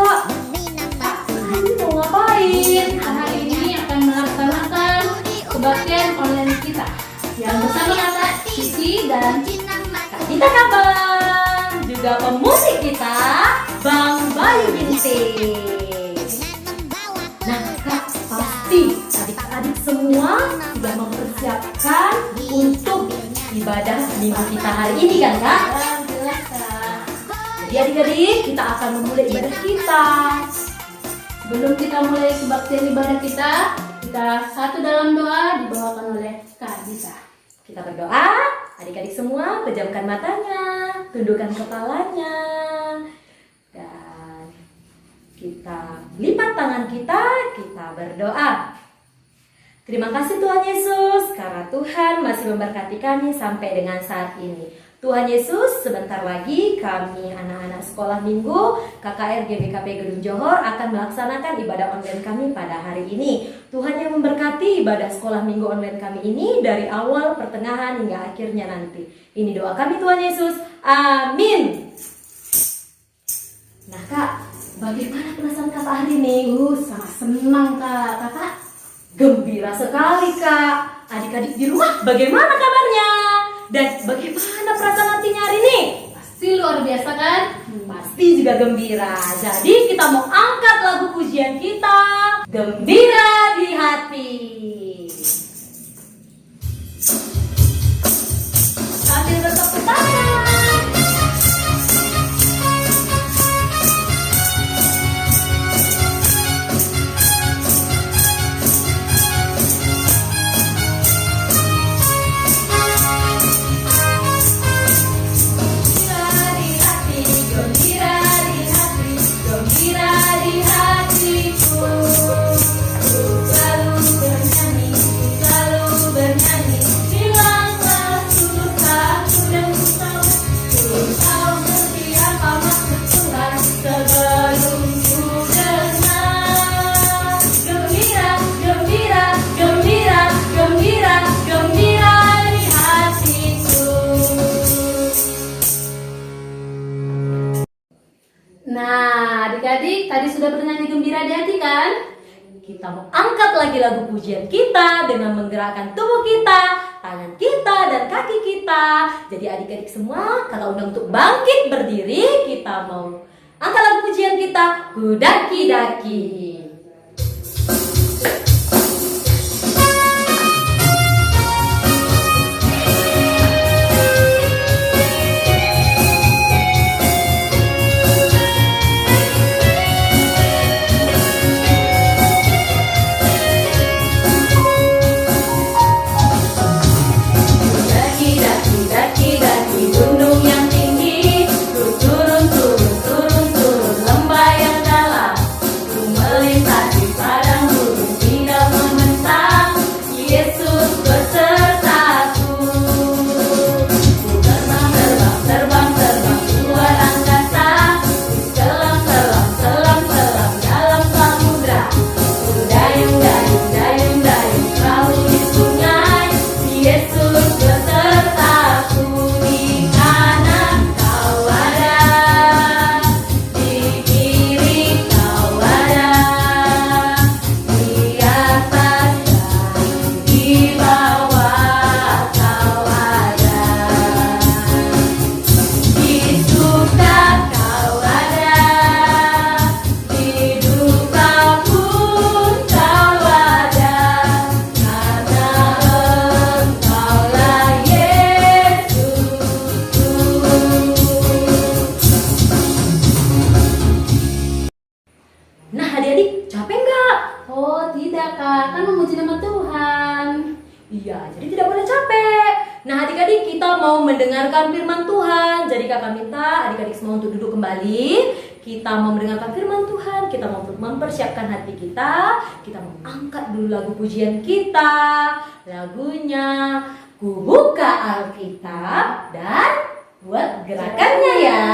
Kak. Ini mau ngapain? Hari ini akan melaksanakan kebaktian online kita yang bersama Kak Cici dan Kak Kita kabar. Juga pemusik kita, Bang Bayu Ginting. Nah Kak, pasti adik-adik semua sudah mempersiapkan untuk ibadah minggu kita hari ini kan Kak? jelas Kak. Jadi adik-adik, kita akan memulai ibadah kita. Sebelum kita mulai kebaktian ibadah kita satu dalam doa dibawakan oleh Kak Disa. Kita berdoa, adik-adik semua pejamkan matanya, tundukkan kepalanya, dan kita lipat tangan kita berdoa. Terima kasih Tuhan Yesus, karena Tuhan masih memberkati kami sampai dengan saat ini. Tuhan Yesus, sebentar lagi kami anak-anak sekolah minggu KKR GBKP Gedung Johor akan melaksanakan ibadah online kami pada hari ini. Tuhan yang memberkati ibadah sekolah minggu online kami ini dari awal, pertengahan hingga akhirnya nanti. Ini doa kami Tuhan Yesus. Amin. Nah Kak, bagaimana perasaan Kakak hari ini? Sangat senang Kak. Kakak Gembira sekali Kak. Adik-adik di rumah bagaimana kabarnya? Dan bagaimana perasaan hatinya hari ini? pasti luar biasa kan? Pasti juga gembira. Jadi kita mau angkat lagu pujian kita, Gembira di Hati. Sambil bertepuk tangan. Nah, adik-adik tadi sudah bernyanyi gembira di hati kan? Kita mau angkat lagi lagu pujian kita dengan menggerakkan tubuh kita, tangan kita, dan kaki kita. Jadi adik-adik semua, kalau undang untuk bangkit berdiri, kita mau angkat lagu pujian kita, Ku Daki-Daki. Iya, jadi tidak boleh capek. Nah adik-adik, kita mau mendengarkan firman Tuhan. Jadi kakak minta adik-adik semua untuk duduk kembali. Kita mau mendengarkan firman Tuhan. Kita mau mempersiapkan hati kita. Kita mau angkat dulu lagu pujian kita. Lagunya Ku Buka Alkitab. Dan buat gerakannya ya.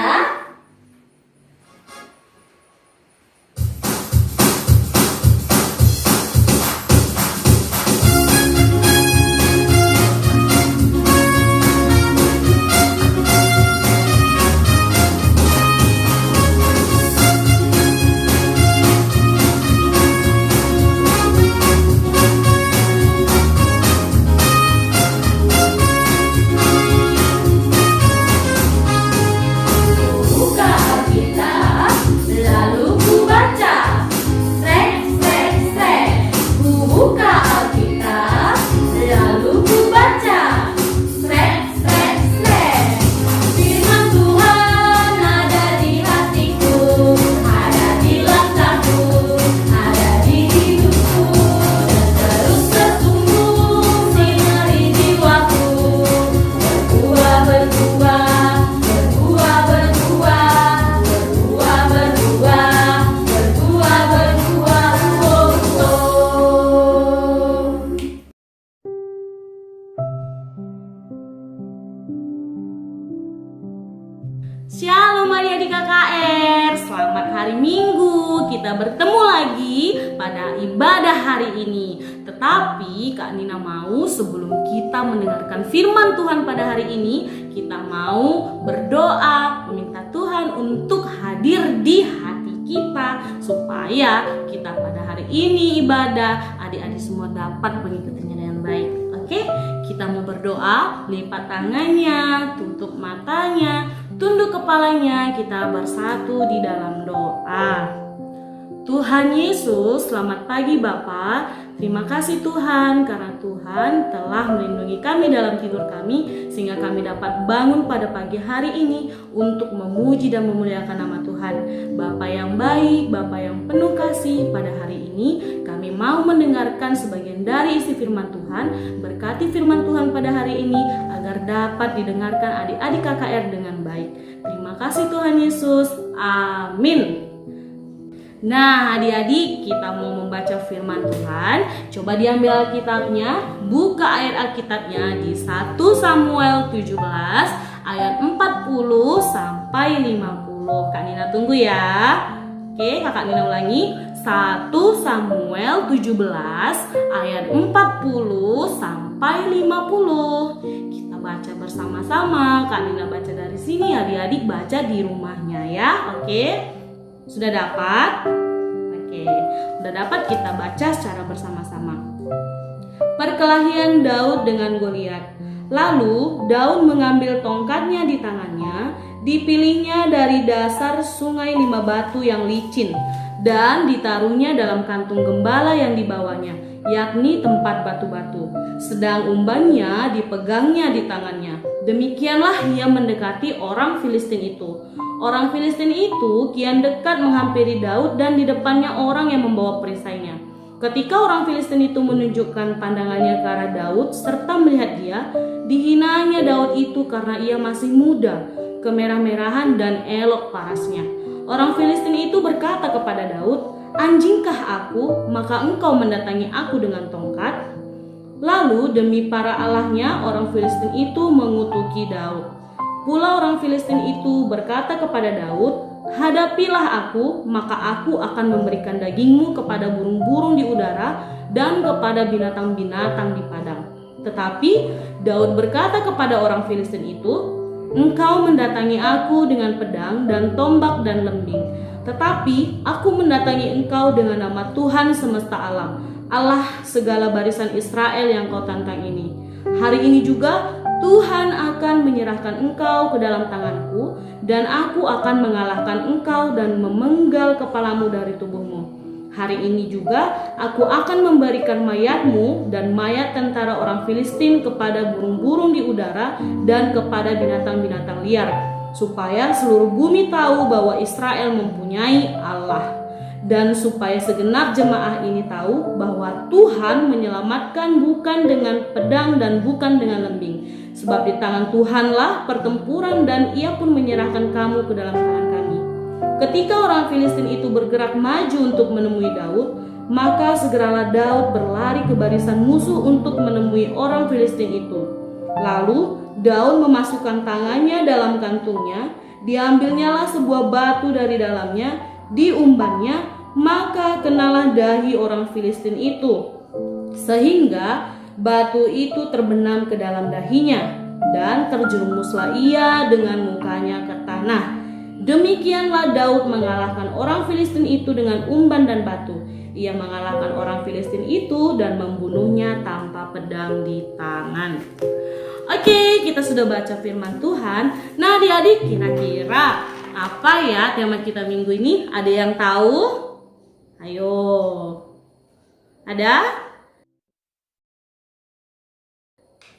Minggu kita bertemu lagi pada ibadah hari ini. Tetapi Kak Nina mau sebelum kita mendengarkan firman Tuhan pada hari ini, kita mau berdoa meminta Tuhan untuk hadir di hati kita supaya kita pada hari ini ibadah adik-adik semua dapat mengikutinya dengan baik. Oke, kita mau berdoa, lipat tangannya, tutup matanya, tunduk kepalanya, kita bersatu di dalam doa. Tuhan Yesus, selamat pagi Bapa. Terima kasih Tuhan karena Tuhan telah melindungi kami dalam tidur kami sehingga kami dapat bangun pada pagi hari ini untuk memuji dan memuliakan nama Tuhan. Bapa yang baik, Bapa yang penuh kasih, pada hari ini kami mau mendengarkan sebagian dari isi firman Tuhan. Berkati firman Tuhan pada hari ini agar dapat didengarkan adik-adik KKR dengan baik. Terima kasih Tuhan Yesus. Amin. Nah, adik-adik, kita mau membaca firman Tuhan. Coba diambil Alkitabnya, buka ayat Alkitabnya di 1 Samuel 17 ayat 40 sampai 50. Kak Nina tunggu ya. Oke, Kakak Nina ulangi. 1 Samuel 17 ayat 40 sampai 50. Kita baca bersama-sama. Kak Nina baca dari sini, adik-adik baca di rumahnya ya. Oke. Sudah dapat? Oke, sudah dapat, kita baca secara bersama-sama. Perkelahian Daud dengan Goliat. Lalu Daud mengambil tongkatnya di tangannya, dipilihnya dari dasar sungai 5 batu yang licin, dan ditaruhnya dalam kantung gembala yang dibawanya, yakni tempat batu-batu. Sedang umbannya dipegangnya di tangannya. Demikianlah ia mendekati orang Filistin itu. Orang Filistin itu kian dekat menghampiri Daud dan di depannya orang yang membawa perisainya. Ketika orang Filistin itu menunjukkan pandangannya ke arah Daud serta melihat dia, dihinanya Daud itu karena ia masih muda, kemerah-merahan dan elok parasnya. Orang Filistin itu berkata kepada Daud, "Anjingkah aku, maka engkau mendatangi aku dengan tongkat?" Lalu demi para allahnya orang Filistin itu mengutuki Daud. Pula orang Filistin itu berkata kepada Daud, "Hadapilah aku, maka aku akan memberikan dagingmu kepada burung-burung di udara dan kepada binatang-binatang di padang." Tetapi Daud berkata kepada orang Filistin itu, "Engkau mendatangi aku dengan pedang dan tombak dan lembing, tetapi aku mendatangi engkau dengan nama Tuhan semesta alam, Allah segala barisan Israel yang kau tantang ini. Hari ini juga Tuhan akan menyerahkan engkau ke dalam tanganku, dan aku akan mengalahkan engkau dan memenggal kepalamu dari tubuhmu. Hari ini juga aku akan memberikan mayatmu dan mayat tentara orang Filistin kepada burung-burung di udara dan kepada binatang-binatang liar, supaya seluruh bumi tahu bahwa Israel mempunyai Allah. Dan supaya segenap jemaah ini tahu bahwa Tuhan menyelamatkan bukan dengan pedang dan bukan dengan lembing. Sebab di tangan Tuhanlah pertempuran dan ia pun menyerahkan kamu ke dalam tangan kami." Ketika orang Filistin itu bergerak maju untuk menemui Daud, maka segeralah Daud berlari ke barisan musuh untuk menemui orang Filistin itu. Lalu Daud memasukkan tangannya dalam kantungnya, diambilnyalah sebuah batu dari dalamnya, diumbannya, maka kenalah dahi orang Filistin itu, sehingga batu itu terbenam ke dalam dahinya, dan terjerumuslah ia dengan mukanya ke tanah. Demikianlah Daud mengalahkan orang Filistin itu dengan umban dan batu. Ia mengalahkan orang Filistin itu dan membunuhnya tanpa pedang di tangan. Oke, kita sudah baca firman Tuhan. Nah, adik-adik, kira-kira apa ya tema kita minggu ini? Ada yang tahu? Ayo. Ada?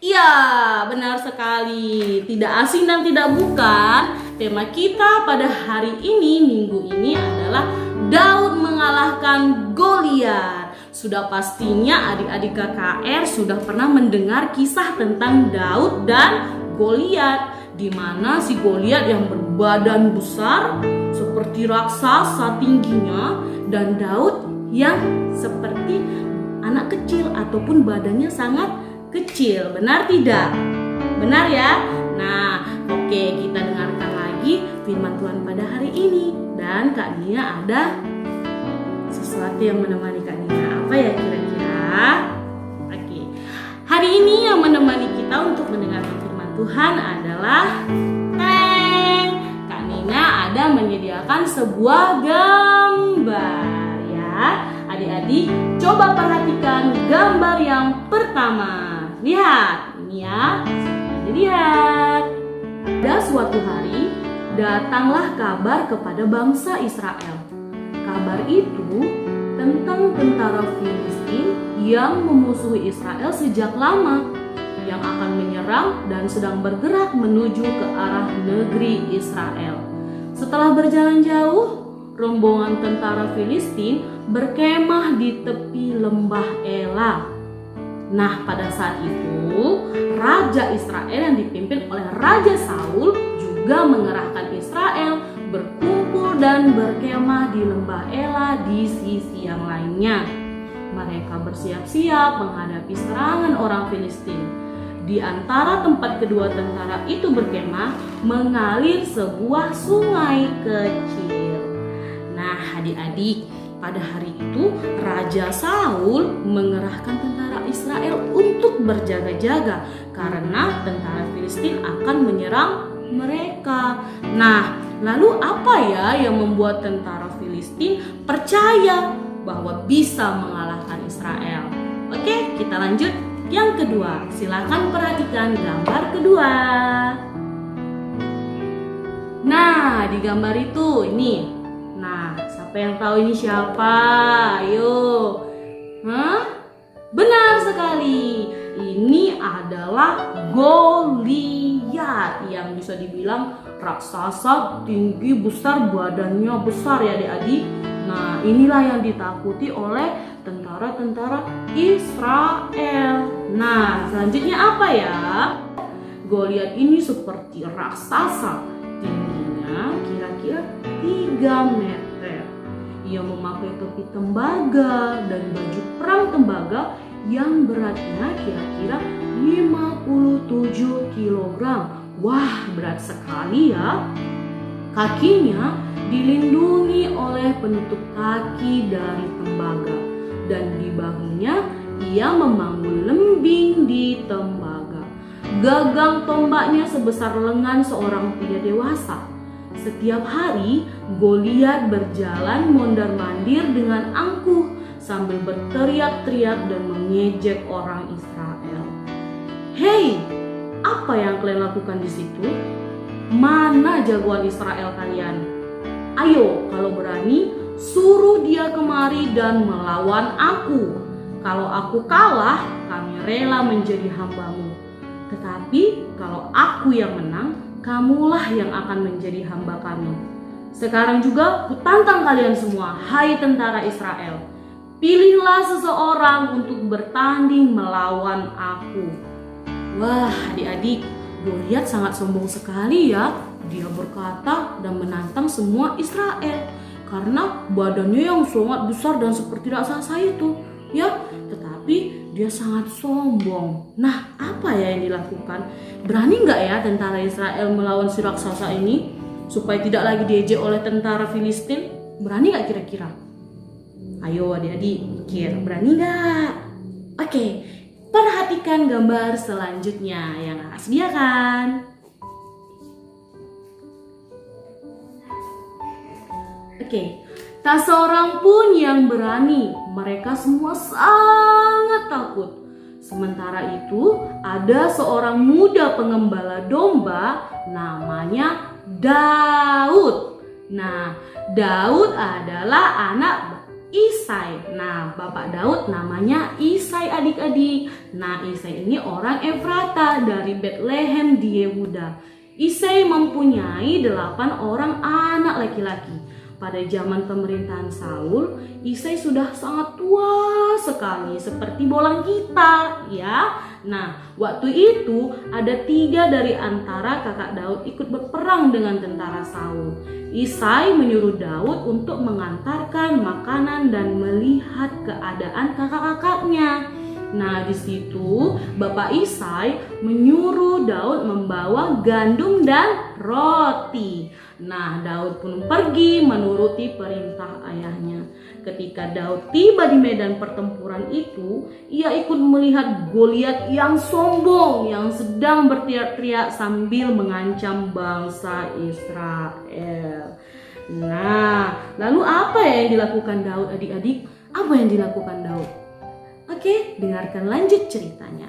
Iya, benar sekali. Tidak asing dan tidak bukan, tema kita pada hari ini, minggu ini adalah Daud mengalahkan Goliat. Sudah pastinya adik-adik KKR sudah pernah mendengar kisah tentang Daud dan Goliat, di mana si Goliat yang berbadan besar seperti raksasa tingginya, dan Daud yang seperti anak kecil ataupun badannya sangat kecil. Benar tidak? Benar ya? Nah, oke, kita dengarkan lagi firman Tuhan pada hari ini dan Kak Nia ada sesuatu yang menemani Kak Nia. Apa ya kira-kira? Oke. Hari ini yang menemani kita untuk mendengarkan firman Tuhan adalah Kak Nina ada menyediakan sebuah gambar ya. Adik-adik coba perhatikan gambar yang pertama. Lihat, ini ya. Lihat. Pada suatu hari datanglah kabar kepada bangsa Israel. Kabar itu tentang tentara Filistin yang memusuhi Israel sejak lama, yang akan menyerang dan sedang bergerak menuju ke arah negeri Israel. Setelah berjalan jauh, rombongan tentara Filistin berkemah di tepi lembah Ela. Nah, pada saat itu, Raja Israel yang dipimpin oleh Raja Saul juga mengerahkan Israel berkumpul dan berkemah di lembah Ela di sisi yang lainnya. Mereka bersiap-siap menghadapi serangan orang Filistin. Di antara tempat kedua tentara itu berkemah, mengalir sebuah sungai kecil. Nah, adik-adik, pada hari itu Raja Saul mengerahkan tentara Israel untuk berjaga-jaga karena tentara Filistin akan menyerang mereka. Nah, lalu apa ya yang membuat tentara Filistin percaya bahwa bisa mengalahkan Israel? Oke, kita lanjut yang kedua. Silakan perhatikan gambar kedua. Nah, di gambar itu ini. Nah, siapa yang tahu ini siapa? Ayo. Benar sekali. Ini adalah Goliat yang bisa dibilang raksasa tinggi besar, badannya besar ya adik-adik. Nah, inilah yang ditakuti oleh tentara-tentara Israel. Nah, selanjutnya apa ya? Goliat ini seperti raksasa, tingginya kira-kira 3 meter. Ia memakai topi tembaga dan baju perang tembaga yang beratnya kira-kira 57 kg. Wah, berat sekali ya. Kakinya dilindungi oleh penutup kaki dari tembaga, dan di bahunya ia membangun lembing di tembaga. Gagang tombaknya sebesar lengan seorang pria dewasa. Setiap hari Goliat berjalan mondar-mandir dengan angkuh sambil berteriak-teriak dan mengejek orang Israel. Hei, apa yang kalian lakukan di situ? Mana jagoan Israel kalian? Ayo, kalau berani, suruh dia kemari dan melawan aku. Kalau aku kalah, kami rela menjadi hambamu. Tetapi kalau aku yang menang, kamulah yang akan menjadi hamba kami. Sekarang juga kutantang kalian semua, hai tentara Israel. Pilihlah seseorang untuk bertanding melawan aku. Wah, adik-adik, Goliat sangat sombong sekali ya. Dia berkata dan menantang semua Israel karena badannya yang sangat besar dan seperti raksasa itu, ya. Tetapi dia sangat sombong. Nah, apa ya yang dilakukan? Berani nggak ya tentara Israel melawan si raksasa ini supaya tidak lagi diejek oleh tentara Filistin? Berani nggak kira-kira? Ayo adik-adik pikir, berani nggak? Oke, perhatikan gambar selanjutnya yang akan sediakan. Oke, tak seorang pun yang berani. Mereka semua sangat takut. Sementara itu, ada seorang muda pengembala domba namanya Daud. Nah, Daud adalah anak Isai. Nah, bapak Daud namanya Isai adik-adik. Nah, Isai ini orang Efrata dari Bethlehem di Yehuda. Isai mempunyai 8 orang anak laki-laki. Pada zaman pemerintahan Saul, Isai sudah sangat tua sekali, seperti bolang kita, ya. Nah, waktu itu ada 3 dari antara kakak Daud ikut berperang dengan tentara Saul. Isai menyuruh Daud untuk mengantarkan makanan dan melihat keadaan kakak-kakaknya. Nah, di situ Bapak Isai menyuruh Daud membawa gandum dan roti. Nah, Daud pun pergi menuruti perintah ayahnya. Ketika Daud tiba di medan pertempuran itu, ia ikut melihat Goliat yang sombong yang sedang berteriak-teriak sambil mengancam bangsa Israel. Nah, lalu apa yang dilakukan Daud, adik-adik? Apa yang dilakukan Daud? Oke, dengarkan lanjut ceritanya.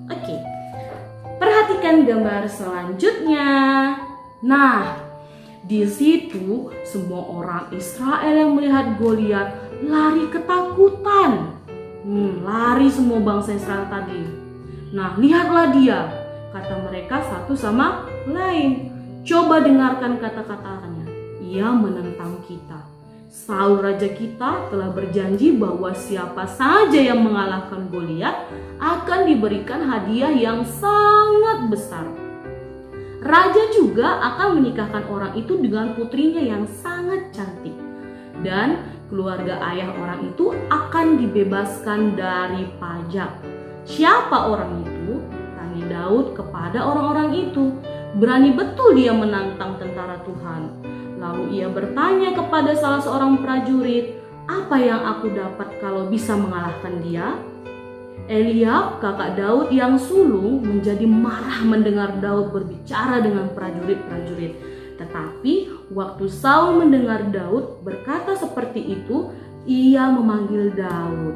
Oke, perhatikan gambar selanjutnya. Nah, di situ semua orang Israel yang melihat Goliat lari ketakutan. Lari semua bangsa Israel tadi. Nah, lihatlah dia, kata mereka satu sama lain. Coba dengarkan kata-katanya. Ia menentang kita. Saul raja kita telah berjanji bahwa siapa saja yang mengalahkan Goliat akan diberikan hadiah yang sangat besar. Raja juga akan menikahkan orang itu dengan putrinya yang sangat cantik. Dan keluarga ayah orang itu akan dibebaskan dari pajak. Siapa orang itu? Tanya Daud kepada orang-orang itu. Berani betul dia menantang tentara Tuhan. Lalu ia bertanya kepada salah seorang prajurit, "Apa yang aku dapat kalau bisa mengalahkan dia?" Eliab, kakak Daud yang sulung, menjadi marah mendengar Daud berbicara dengan prajurit-prajurit. Tetapi waktu Saul mendengar Daud berkata seperti itu, ia memanggil Daud.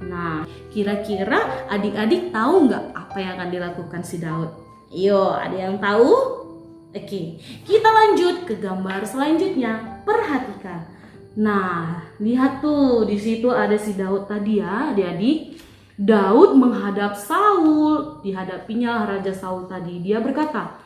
Nah, kira-kira adik-adik tahu nggak apa yang akan dilakukan si Daud? Yo, ada yang tahu? Oke, kita lanjut ke gambar selanjutnya. Perhatikan. Nah, lihat tuh, di situ ada si Daud tadi ya, adik-adik. Daud menghadap Saul, dihadapinya Raja Saul tadi. Dia berkata,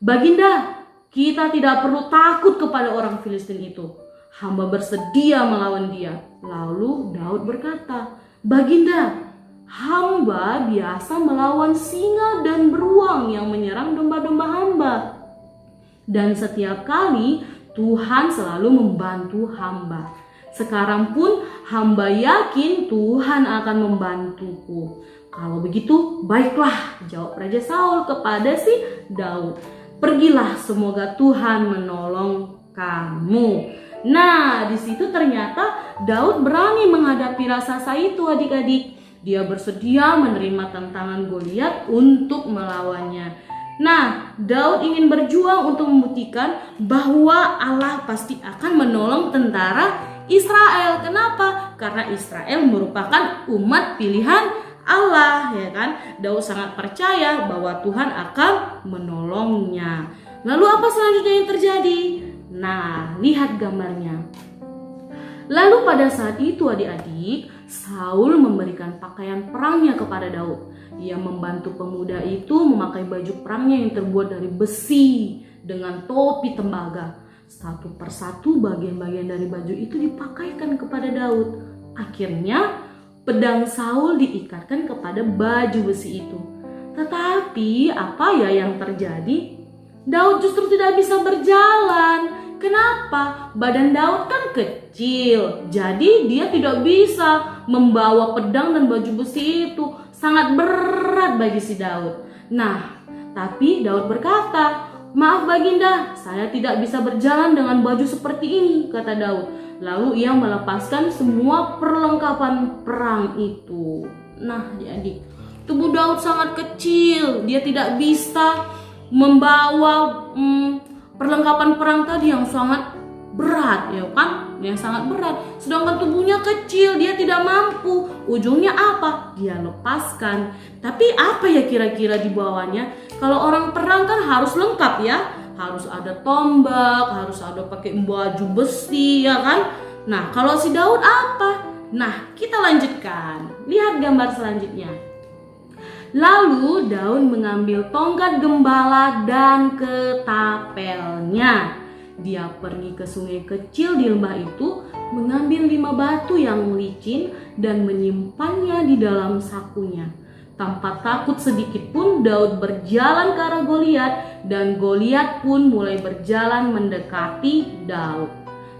"Baginda, kita tidak perlu takut kepada orang Filistin itu. Hamba bersedia melawan dia." Lalu Daud berkata, "Baginda, hamba biasa melawan singa dan beruang yang menyerang domba-domba hamba. Dan setiap kali Tuhan selalu membantu hamba. Sekarang pun hamba yakin Tuhan akan membantuku." "Kalau begitu, baiklah," jawab Raja Saul kepada si Daud. "Pergilah, semoga Tuhan menolong kamu." Nah, di situ ternyata Daud berani menghadapi raksasa itu, adik-adik. Dia bersedia menerima tantangan Goliat untuk melawannya. Nah, Daud ingin berjuang untuk membuktikan bahwa Allah pasti akan menolong tentara Israel. Kenapa? Karena Israel merupakan umat pilihan Allah, ya kan? Daud sangat percaya bahwa Tuhan akan menolongnya. Lalu apa selanjutnya yang terjadi? Nah, lihat gambarnya. Lalu pada saat itu adik-adik, Saul memberikan pakaian perangnya kepada Daud. Ia membantu pemuda itu memakai baju perangnya yang terbuat dari besi dengan topi tembaga. Satu persatu bagian-bagian dari baju itu dipakaikan kepada Daud. Akhirnya pedang Saul diikatkan kepada baju besi itu. Tetapi apa ya yang terjadi? Daud justru tidak bisa berjalan. Kenapa? Badan Daud kan kecil, jadi dia tidak bisa membawa pedang dan baju besi itu. Sangat berat bagi si Daud. Nah, tapi Daud berkata, "Maaf Baginda, saya tidak bisa berjalan dengan baju seperti ini," kata Daud. Lalu ia melepaskan semua perlengkapan perang itu. Nah, adik, tubuh Daud sangat kecil. Dia tidak bisa membawa perlengkapan perang tadi yang sangat berat, ya kan? Yang sangat berat. Sedangkan tubuhnya kecil, dia tidak mampu. Ujungnya apa? Dia lepaskan. Tapi apa ya kira-kira di bawahnya? Kalau orang perang kan harus lengkap ya. Harus ada tombak, harus ada pakai baju besi, ya kan? Nah, kalau si Daud apa? Nah, kita lanjutkan. Lihat gambar selanjutnya. Lalu Daud mengambil tongkat gembala dan ketapelnya. Dia pergi ke sungai kecil di lembah itu, mengambil 5 batu yang licin dan menyimpannya di dalam sakunya. Tanpa takut sedikit pun Daud berjalan ke arah Goliat, dan Goliat pun mulai berjalan mendekati Daud.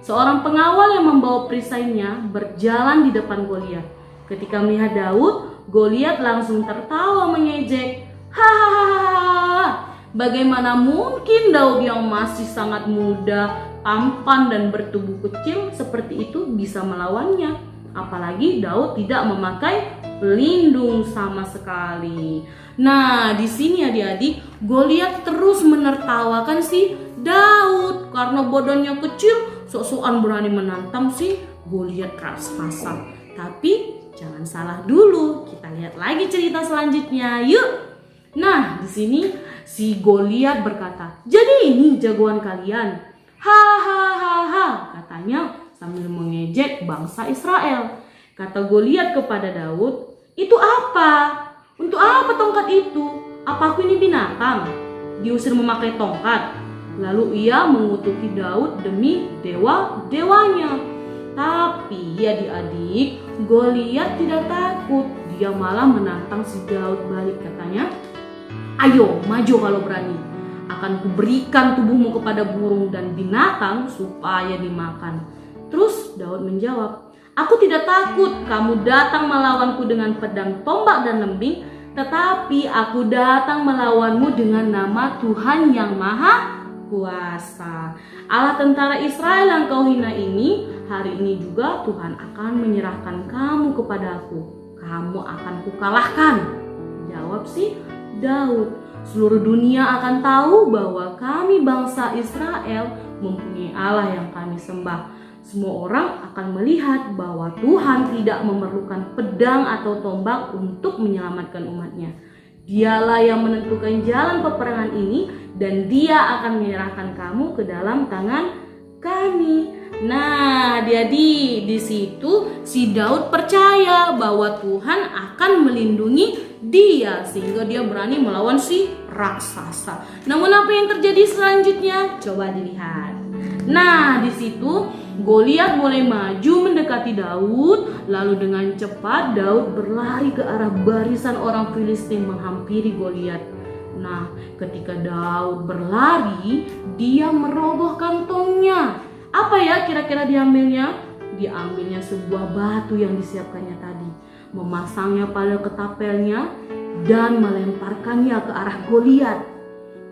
Seorang pengawal yang membawa perisainya berjalan di depan Goliat. Ketika melihat Daud, Goliat langsung tertawa mengejek. "Hahaha, Bagaimana mungkin Daud yang masih sangat muda, tampan dan bertubuh kecil seperti itu bisa melawannya? Apalagi Daud tidak memakai pelindung sama sekali. Nah, di sini adik-adik, Goliat terus menertawakan si Daud karena badannya kecil, sok-sokan berani menantang si Goliat raksasa. Tapi jangan salah dulu, kita lihat lagi cerita selanjutnya. Yuk. Nah, di sini si Goliat berkata, "Jadi ini jagoan kalian?" "Hahaha," katanya sambil mengejek bangsa Israel. Kata Goliat kepada Daud, "Itu apa? Untuk apa tongkat itu? Apa aku ini binatang? Diusir memakai tongkat." Lalu ia mengutuki Daud demi dewa-dewanya. Tapi adik-adik, Goliat tidak takut. Dia malah menantang si Daud balik, katanya, "Ayo maju kalau berani. Akan kuberikan tubuhmu kepada burung dan binatang supaya dimakan." Terus Daud menjawab, "Aku tidak takut kamu datang melawanku dengan pedang, tombak dan lembing, tetapi aku datang melawanmu dengan nama Tuhan yang Maha Kuasa. Allah tentara Israel yang kau hina ini, hari ini juga Tuhan akan menyerahkan kamu kepadaku. Kamu akan kukalahkan." Jawab si Daud, "Seluruh dunia akan tahu bahwa kami bangsa Israel mempunyai Allah yang kami sembah. Semua orang akan melihat bahwa Tuhan tidak memerlukan pedang atau tombak untuk menyelamatkan umatnya. Dialah yang menentukan jalan peperangan ini dan dia akan menyerahkan kamu ke dalam tangan kami." Nah, jadi di situ si Daud percaya bahwa Tuhan akan melindungi dia sehingga dia berani melawan si raksasa. Namun apa yang terjadi selanjutnya? Coba dilihat. Nah, di situ Goliat mulai maju mendekati Daud, lalu dengan cepat Daud berlari ke arah barisan orang Filistin menghampiri Goliat. Nah, ketika Daud berlari, dia merogoh kantongnya. Apa ya kira-kira diambilnya? Diambilnya sebuah batu yang disiapkannya tadi, memasangnya pada ketapelnya dan melemparkannya ke arah Goliat.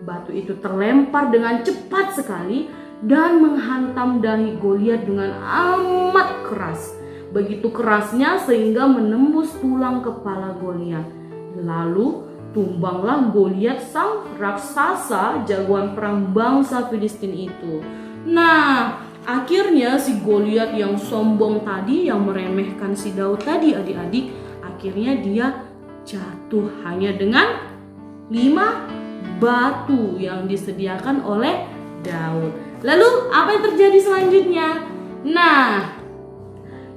Batu itu terlempar dengan cepat sekali dan menghantam dahi Goliat dengan amat keras. Begitu kerasnya sehingga menembus tulang kepala Goliat. Lalu tumbanglah Goliat sang raksasa jagoan perang bangsa Filistin itu. Nah, akhirnya si Goliat yang sombong tadi, yang meremehkan si Daud tadi adik-adik, akhirnya dia jatuh hanya dengan 5 batu yang disediakan oleh Daud. Lalu apa yang terjadi selanjutnya? Nah,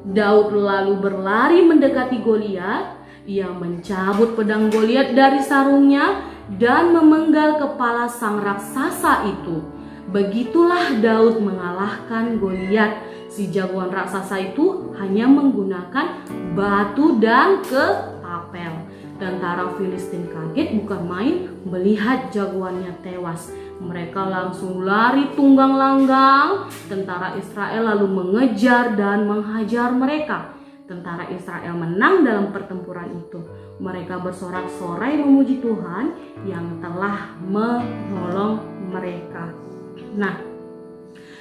Daud lalu berlari mendekati Goliat. Ia mencabut pedang Goliat dari sarungnya dan memenggal kepala sang raksasa itu. Begitulah Daud mengalahkan Goliat. Si jagoan raksasa itu hanya menggunakan batu dan ketapel. Tentara Filistin kaget bukan main melihat jagoannya tewas. Mereka langsung lari tunggang langgang. Tentara Israel lalu mengejar dan menghajar mereka. Tentara Israel menang dalam pertempuran itu. Mereka bersorak-sorai memuji Tuhan yang telah menolong mereka. Nah,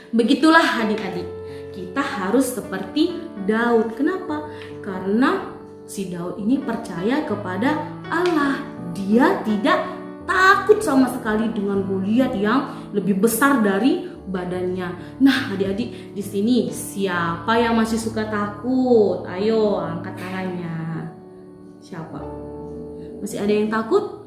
begitulah adik-adik, kita harus seperti Daud. Kenapa? Karena si Daud ini percaya kepada Allah. Dia tidak takut sama sekali dengan Goliat yang lebih besar dari badannya. Nah, adik-adik, di sini siapa yang masih suka takut? Ayo angkat tangannya. Siapa? Masih ada yang takut?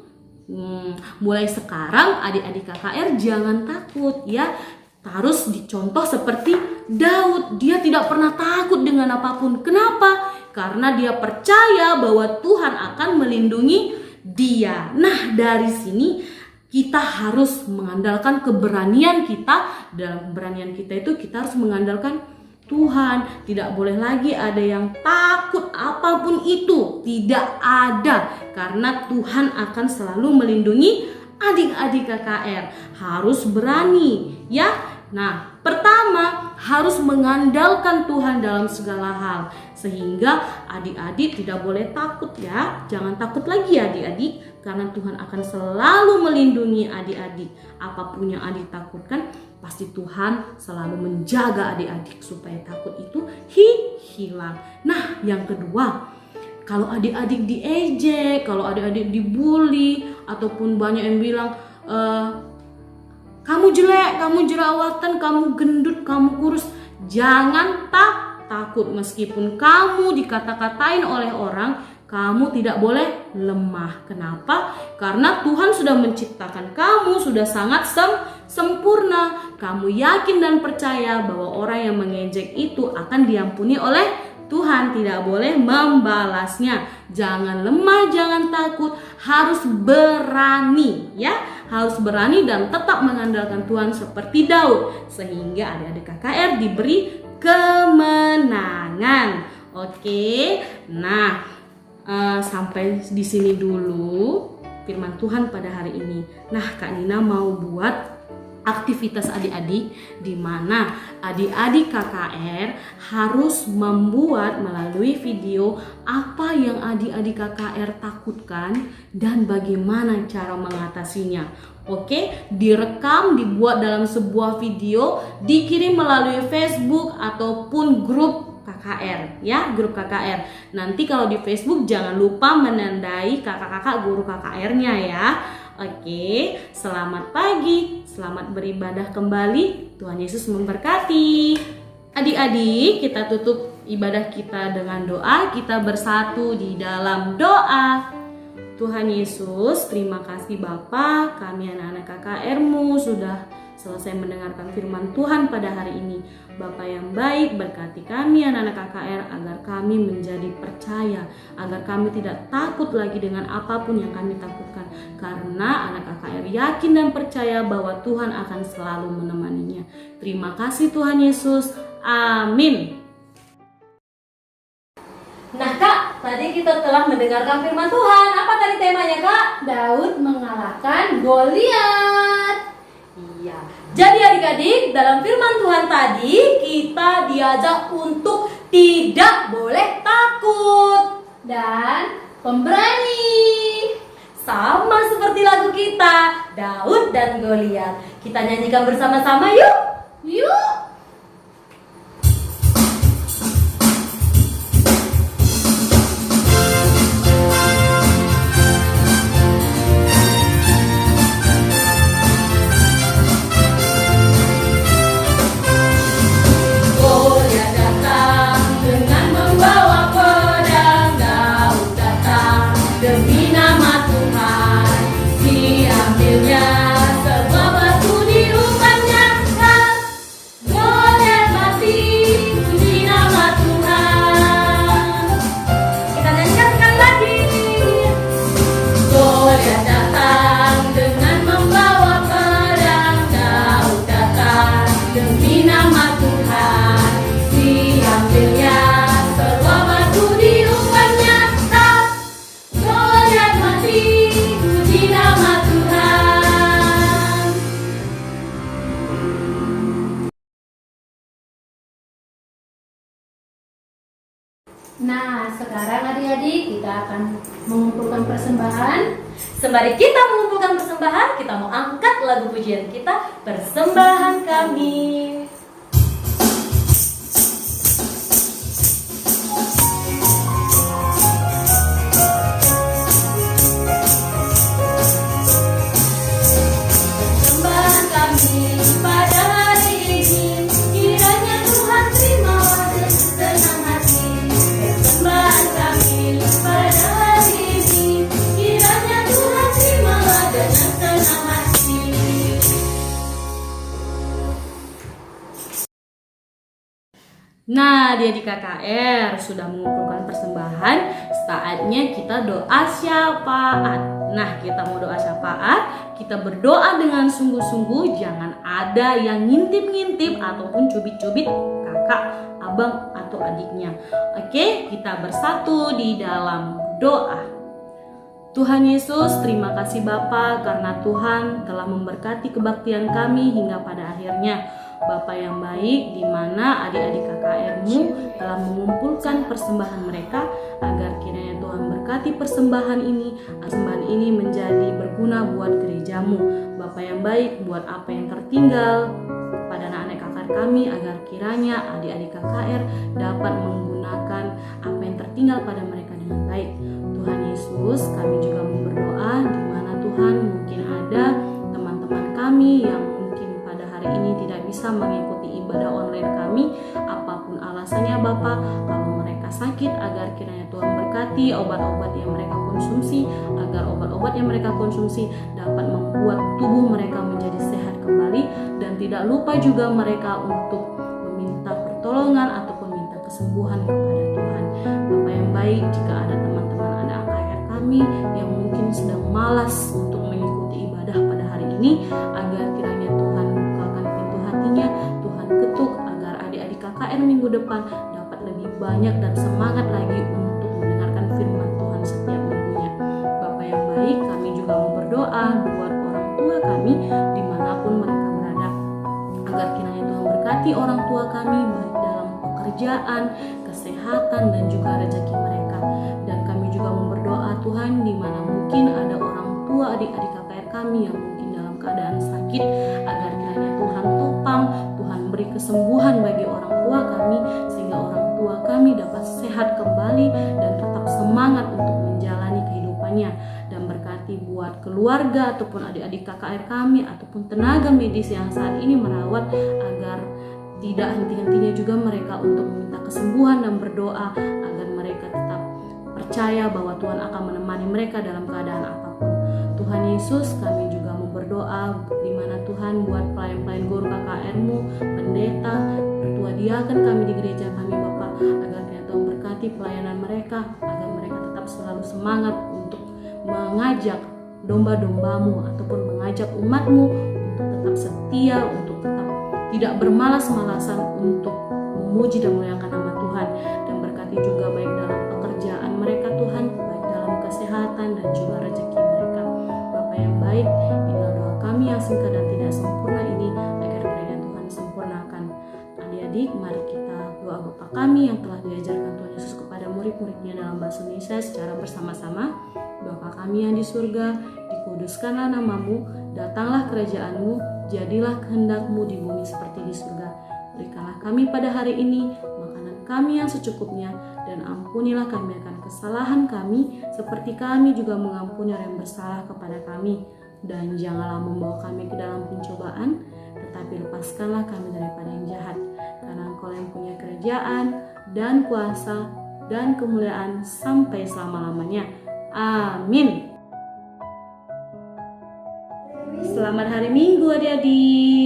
Mulai sekarang adik-adik KKR jangan takut ya. Harus dicontoh seperti Daud. Dia tidak pernah takut dengan apapun. Kenapa? Karena dia percaya bahwa Tuhan akan melindungi dia. Nah, dari sini kita harus mengandalkan keberanian kita. Dalam keberanian kita itu kita harus mengandalkan Tuhan. Tidak boleh lagi ada yang takut apapun itu. Tidak ada. Karena Tuhan akan selalu melindungi adik-adik KKR. Harus berani ya. Nah, pertama harus mengandalkan Tuhan dalam segala hal, sehingga adik-adik tidak boleh takut ya. Jangan takut lagi adik-adik, karena Tuhan akan selalu melindungi adik-adik. Apapun yang adik takutkan, pasti Tuhan selalu menjaga adik-adik supaya takut itu hilang. Nah, yang kedua, kalau adik-adik diejek, kalau adik-adik dibully, ataupun banyak yang bilang kamu jelek, kamu jerawatan, kamu gendut, kamu kurus, jangan takut. Meskipun kamu dikata-katain oleh orang, kamu tidak boleh lemah. Kenapa? Karena Tuhan sudah menciptakan kamu, sudah sangat sempurna. Kamu yakin dan percaya bahwa orang yang mengejek itu akan diampuni oleh Tuhan, tidak boleh membalasnya. Jangan lemah, jangan takut, harus berani ya. Harus berani dan tetap mengandalkan Tuhan seperti Daud, sehingga adik-adik KKR diberi kemenangan. Oke. Nah, sampai di sini dulu firman Tuhan pada hari ini. Nah, Kak Nina mau buat aktivitas adik-adik, di mana adik-adik KKR harus membuat melalui video apa yang adik-adik KKR takutkan dan bagaimana cara mengatasinya. Oke, direkam, dibuat dalam sebuah video, dikirim melalui Facebook ataupun grup KKR ya, grup KKR. Nanti kalau di Facebook jangan lupa menandai kakak-kakak guru KKR-nya ya. Oke, selamat pagi, selamat beribadah kembali. Tuhan Yesus memberkati. Adik-adik, kita tutup ibadah kita dengan doa. Kita bersatu di dalam doa. Tuhan Yesus, terima kasih Bapa, kami anak-anak KKR-Mu sudah selesai mendengarkan firman Tuhan pada hari ini. Bapa yang baik, berkati kami anak-anak KKR agar kami menjadi percaya, agar kami tidak takut lagi dengan apapun yang kami takutkan, karena anak KKR yakin dan percaya bahwa Tuhan akan selalu menemaninya. Terima kasih Tuhan Yesus, amin. Nah Kak, tadi kita telah mendengarkan firman Tuhan. Apa tadi temanya Kak? Daud mengalahkan Goliat. Iya. Jadi adik-adik, dalam firman Tuhan tadi kita diajak untuk tidak boleh takut Dan pemberani. sama seperti lagu kita, Daud dan Goliat. Kita nyanyikan bersama-sama yuk. Yuk. Goliat datang dengan membawa pedang, Daud datang demi nama Tuhan. Diambilnya sebuah batu diumpannya, Goliat mati, puji nama Tuhan. Kita nyanyikan sekali lagi. Goliat datang dengan membawa pedang, Daud datang demi nama Tuhan. Diambilnya sebuah batu diumpannya, Goliat mati, puji nama Tuhan. Nah, sekarang adik-adik kita akan mengumpulkan persembahan. Sembari kita mengumpulkan persembahan, kita mau angkat lagu pujian kita, Persembahan Kami. Persembahan kami pada hari ini, kiranya Tuhan terima dengan senang hati. Persembahan kami pada hari ini, kiranya Tuhan terima dengan senang hati. Nah, dia di KKR sudah mengumpulkan persembahan, saatnya kita doa syafaat. Nah, kita mau doa syafaat, kita berdoa dengan sungguh-sungguh, jangan ada yang ngintip-ngintip ataupun cubit-cubit kakak, abang atau adiknya. Oke, kita bersatu di dalam doa. Tuhan Yesus, terima kasih Bapa karena Tuhan telah memberkati kebaktian kami hingga pada akhirnya. Bapa yang baik, di mana adik-adik KKR-mu telah mengumpulkan persembahan mereka, agar kiranya Tuhan berkati persembahan ini menjadi berguna buat gerejamu. Bapa yang baik, buat apa yang tertinggal pada anak-anak KKR kami, agar kiranya adik-adik KKR dapat menggunakan apa yang tertinggal pada mereka dengan baik. Tuhan Yesus, kami juga mau berdoa di mana Tuhan mungkin ada teman-teman kami yang mungkin pada hari ini tidak bisa mengikuti ibadah online kami, apapun alasannya Bapa, kalau mereka sakit, agar kiranya Tuhan berkati obat-obat yang mereka konsumsi, agar obat-obat yang mereka konsumsi dapat membuat tubuh mereka menjadi sehat kembali, dan tidak lupa juga mereka untuk meminta pertolongan ataupun minta kesembuhan kepada Tuhan. Bapa yang baik, jika ada teman-teman anak AKR kami yang mungkin sedang malas untuk mengikuti ibadah pada hari ini, agar kiranya Tuhan bukakan pintu hatinya, Tuhan ketuk agar adik-adik KKR minggu depan dapat lebih banyak dan semangat lagi untuk mendengarkan firman Tuhan setiap minggunya. Bapa yang baik, kami juga mau berdoa buat orang tua kami dimanapun mereka berada, agar kiranya Tuhan berkati orang tua kami baik dalam pekerjaan, kesehatan, dan juga rezeki mereka. Dan kami juga mau berdoa Tuhan, di mana mungkin ada orang tua adik-adik KKR kami yang mungkin dalam keadaan sakit, agar kiranya Tuhan topang, Tuhan beri kesembuhan bagi orang tua kami, sehingga orang tua kami dapat sehat kembali dan tetap semangat untuk menjalani kehidupannya. Dan berkati buat keluarga ataupun adik-adik KKR kami ataupun tenaga medis yang saat ini merawat, agar tidak henti-hentinya juga mereka untuk meminta kesembuhan dan berdoa, agar mereka tetap percaya bahwa Tuhan akan menemani mereka dalam keadaan apapun. Tuhan Yesus, kami juga mau berdoa di mana Tuhan buat pelayan-pelayan guru KKR-mu, pendeta, pertua diaken kami di gereja kami Bapa, agar Tuhan berkati pelayanan mereka, agar mereka tetap selalu semangat untuk mengajak domba-dombamu ataupun mengajak umatmu untuk tetap setia, untuk tetap tidak bermalas-malasan untuk memuji dan memuliakan nama Tuhan. Dan berkati juga baik dalam pekerjaan mereka Tuhan, baik dalam kesehatan dan juga rezeki mereka. Bapa yang baik, inilah doa kami yang singkat dan tidak sempurna ini, agar kiranya Tuhan sempurnakan. Adik-adik, mari kita doa Bapa kami yang telah diajarkan Tuhan Yesus kepada murid-muridnya dalam bahasa Indonesia secara bersama-sama. Bapa kami yang di surga, dikuduskanlah namamu, datanglah kerajaanmu, jadilah kehendak-Mu di bumi seperti di surga. Berikanlah kami pada hari ini makanan kami yang secukupnya, dan ampunilah kami akan kesalahan kami, seperti kami juga mengampuni orang yang bersalah kepada kami. Dan janganlah membawa kami ke dalam pencobaan, tetapi lepaskanlah kami daripada yang jahat. Karena Engkau yang punya kerajaan dan kuasa dan kemuliaan sampai selama-lamanya. Amin. Selamat hari Minggu adik-adik.